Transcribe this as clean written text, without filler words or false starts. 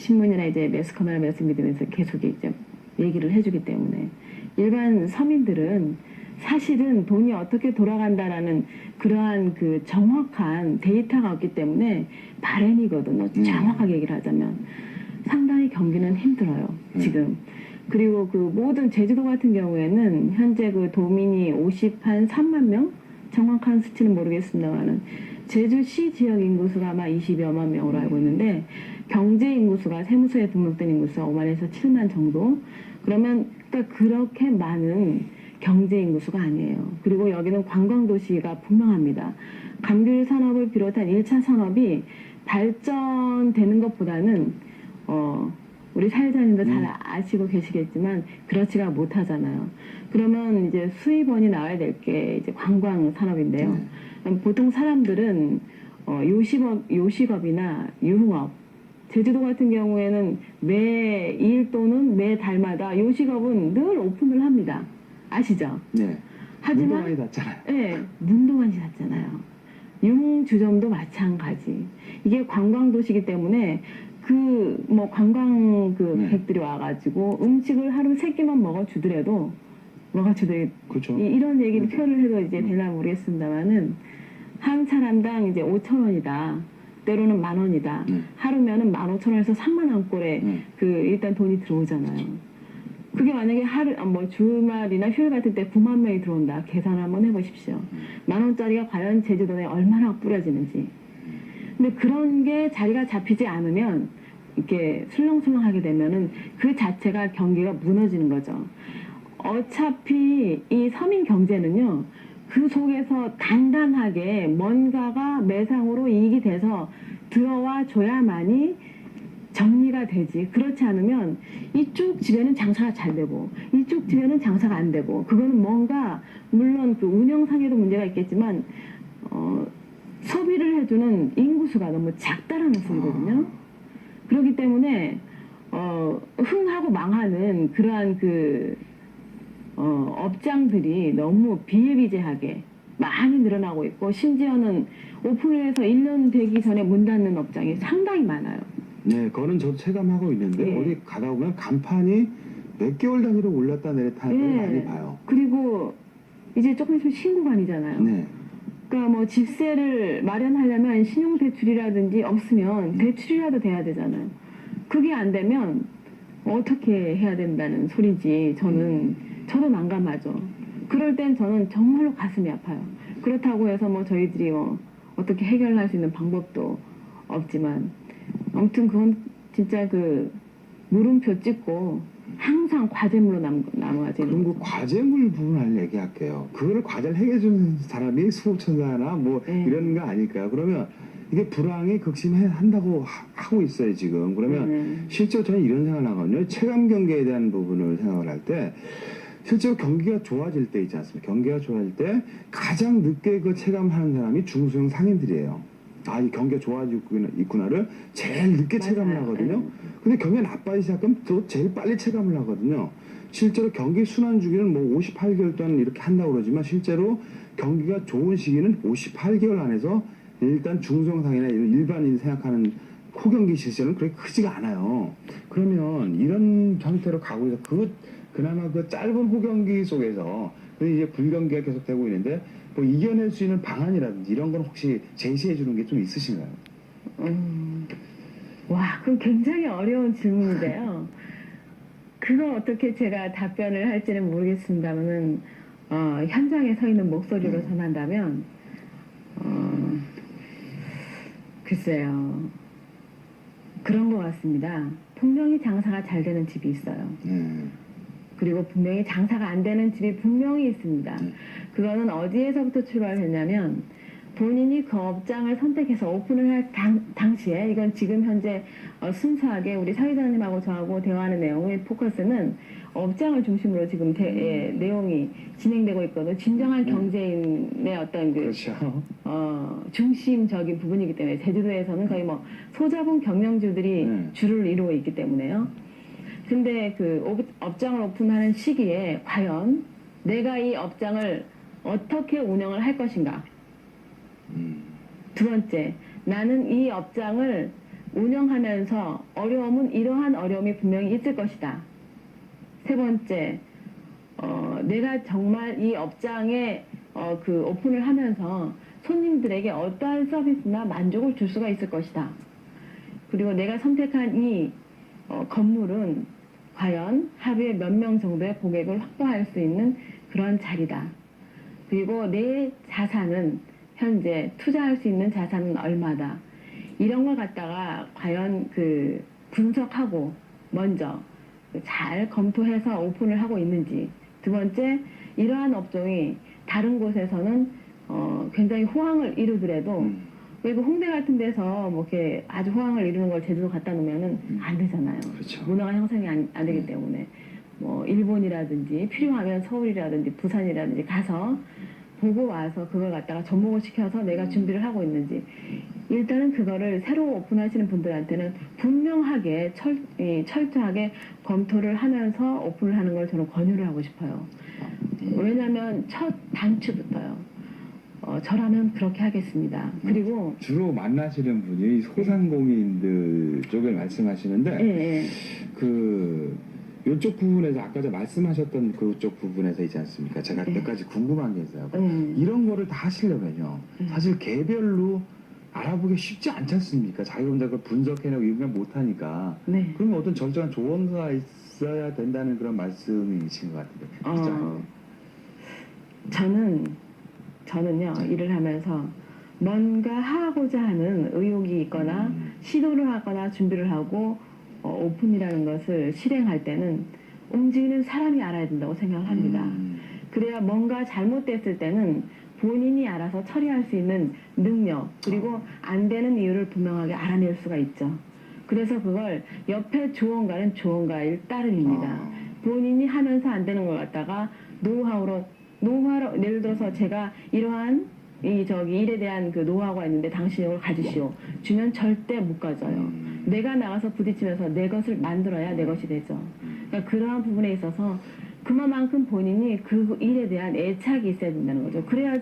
신문이나 이제 매스컴이나 매스미디어에서 계속 이제 얘기를 해주기 때문에 일반 서민들은 사실은 돈이 어떻게 돌아간다라는 그러한 그 정확한 데이터가 없기 때문에 바램이거든요. 정확하게 얘기를 하자면 상당히 경기는 힘들어요. 지금. 그리고 그 모든 제주도 같은 경우에는 현재 그 도민이 53만 명? 정확한 수치는 모르겠습니다만은 제주시 지역 인구수가 아마 20여만 명으로 알고 있는데 경제 인구수가 세무서에 등록된 인구수가 5만에서 7만 정도. 그러면 그러니까 그렇게 많은 경제 인구수가 아니에요. 그리고 여기는 관광도시가 분명합니다. 감귤 산업을 비롯한 1차 산업이 발전되는 것보다는 우리 사회자님도 잘 아시고 계시겠지만 그렇지가 못하잖아요. 그러면 이제 수입원이 나와야 될 게 이제 관광 산업인데요. 보통 사람들은 요식업이나 유흥업, 제주도 같은 경우에는 매일 또는 매달마다 요식업은 늘 오픈을 합니다. 아시죠? 네. 하지만 문동안이 닿잖아요. 네, 문동안이 닿잖아요. 유흥주점도 마찬가지. 이게 관광도시이기 때문에 그 뭐 관광 객들이 와가지고 음식을 하루 3끼만 먹어주더라도 그렇죠. 이런 얘기를 표현을 해도 이제 되나 모르겠습니다만은 한 사람당 이제 5,000원이다. 때로는 10,000원이다. 하루면은 15,000원에서 30,000원 꼴에 일단 돈이 들어오잖아요. 그게 만약에 주말이나 휴일 같은 때 9만 명이 들어온다. 계산을 한번 해보십시오. 10,000원짜리가 과연 제주도에 얼마나 뿌려지는지. 근데 그런 게 자리가 잡히지 않으면 이렇게 술렁술렁하게 되면은 그 자체가 경기가 무너지는 거죠. 어차피 이 서민 경제는요, 그 속에서 단단하게 뭔가가 매상으로 이익이 돼서 들어와 줘야만이 정리가 되지. 그렇지 않으면 이쪽 집에는 장사가 잘 되고 이쪽 집에는 장사가 안 되고 그거는 뭔가 물론 그 운영상에도 문제가 있겠지만 소비를 해주는 인구수가 너무 작다라는 소리거든요. 그렇기 때문에 흥하고 망하는 그러한 업장들이 너무 비일비재하게 많이 늘어나고 있고 심지어는 오픈을 해서 1년 되기 전에 문 닫는 업장이 상당히 많아요. 네, 그거는 저도 체감하고 있는데 네. 어디 가다 보면 간판이 몇 개월 단위로 올랐다 내렸다 하는 걸 많이 봐요. 그리고 이제 조금 있으면 신고관이잖아요. 네. 그러니까 뭐 집세를 마련하려면 신용대출이라든지 없으면 대출이라도 돼야 되잖아요. 그게 안 되면 어떻게 해야 된다는 소리지. 저도 난감하죠. 그럴 땐 저는 정말로 가슴이 아파요. 그렇다고 해서 뭐 저희들이 어떻게 해결할 수 있는 방법도 없지만 아무튼 그건 진짜 물음표 찍고 항상 과제물로 남아야지. 그럼 그 과제물 부분을 얘기할게요. 그거를 과제를 해결해주는 사람이 수호천사나 이런 거 아닐까요? 그러면 이게 불황이 극심한다고 하고 있어요, 지금. 그러면 실제로 저는 이런 생각을 하거든요. 체감 경기에 대한 부분을 생각을 할 때 실제로 경기가 좋아질 때 있지 않습니까? 경기가 좋아질 때 가장 늦게 그 체감하는 사람이 중소형 상인들이에요. 아, 이 경기가 좋아지고 있구나를 제일 늦게 체감을 하거든요. 근데 경기가 나빠지기 시작하면 또 제일 빨리 체감을 하거든요. 실제로 경기 순환 주기는 58개월 동안 이렇게 한다고 그러지만 실제로 경기가 좋은 시기는 58개월 안에서 일단 중소형상이나 일반인이 생각하는 호경기 시세는 그렇게 크지가 않아요. 그러면 이런 형태로 가고 있어 그나마 그 짧은 호경기 속에서 이제 불경기가 계속되고 있는데 이겨낼 수 있는 방안이라든지 이런 건 혹시 제시해 주는 게 좀 있으신가요? 와, 그건 굉장히 어려운 질문인데요. 그거 어떻게 제가 답변을 할지는 모르겠습니다만은 현장에 서 있는 목소리로 전한다면 글쎄요. 그런 것 같습니다. 분명히 장사가 잘 되는 집이 있어요. 그리고 분명히 장사가 안 되는 집이 분명히 있습니다. 그거는 어디에서부터 출발했냐면 본인이 그 업장을 선택해서 오픈을 할 당시에 이건 지금 현재 순수하게 우리 사회자님하고 저하고 대화하는 내용의 포커스는 업장을 중심으로 지금 내용이 진행되고 있거든요. 진정한 경제인의 어떤 그렇죠. 중심적인 부분이기 때문에 제주도에서는 거의 소자본 경영주들이 주를 이루고 있기 때문에요. 근데 업장을 오픈하는 시기에 과연 내가 이 업장을 어떻게 운영을 할 것인가? 두 번째, 나는 이 업장을 운영하면서 어려움은 이러한 어려움이 분명히 있을 것이다. 세 번째, 내가 정말 이 업장에 그 오픈을 하면서 손님들에게 어떠한 서비스나 만족을 줄 수가 있을 것이다. 그리고 내가 선택한 이 건물은 과연 하루에 몇 명 정도의 고객을 확보할 수 있는 그런 자리다. 그리고 내 자산은 현재 투자할 수 있는 자산은 얼마다. 이런 걸 갖다가 과연 그 분석하고 먼저 잘 검토해서 오픈을 하고 있는지. 두 번째, 이러한 업종이 다른 곳에서는 굉장히 호황을 이루더라도 왜 그 홍대 같은 데서 뭐 이렇게 아주 호황을 이루는 걸 제주도 갖다 놓으면은 안 되잖아요. 그렇죠. 문화가 형성이 안 되기 때문에 뭐 일본이라든지 필요하면 서울이라든지 부산이라든지 가서 보고 와서 그걸 갖다가 접목을 시켜서 내가 준비를 하고 있는지. 일단은 그거를 새로 오픈하시는 분들한테는 분명하게 철저하게 검토를 하면서 오픈을 하는 걸 저는 권유를 하고 싶어요. 왜냐하면 첫 단추부터요. 저라면 그렇게 하겠습니다. 그리고 주로 만나시는 분이 소상공인들 쪽을 말씀하시는데 예. 그 이쪽 부분에서 아까 저 말씀하셨던 그쪽 부분에서 있지 않습니까? 제가 몇 가지 궁금한 게 있어요. 이런 거를 다 하시려면요. 사실 개별로 알아보기 쉽지 않지 않습니까? 자기 혼자 그걸 분석해내고 이런 걸 못하니까. 네. 그러면 어떤 절정한 조언가 있어야 된다는 그런 말씀이신 것 같은데. 저는요, 일을 하면서 뭔가 하고자 하는 의욕이 있거나 시도를 하거나 준비를 하고 오픈이라는 것을 실행할 때는 움직이는 사람이 알아야 된다고 생각을 합니다. 그래야 뭔가 잘못됐을 때는 본인이 알아서 처리할 수 있는 능력, 그리고 안 되는 이유를 분명하게 알아낼 수가 있죠. 그래서 그걸 옆에 조언가는 조언가일 따름입니다. 본인이 하면서 안 되는 걸 갖다가 노하우로 예를 들어서 제가 이러한 일에 대한 그 노하우가 있는데 당신이 이걸 가지시오. 주면 절대 못 가져요. 내가 나가서 부딪히면서 내 것을 만들어야 내 것이 되죠. 그러니까 그러한 부분에 있어서 그만큼 본인이 그 일에 대한 애착이 있어야 된다는 거죠. 그래야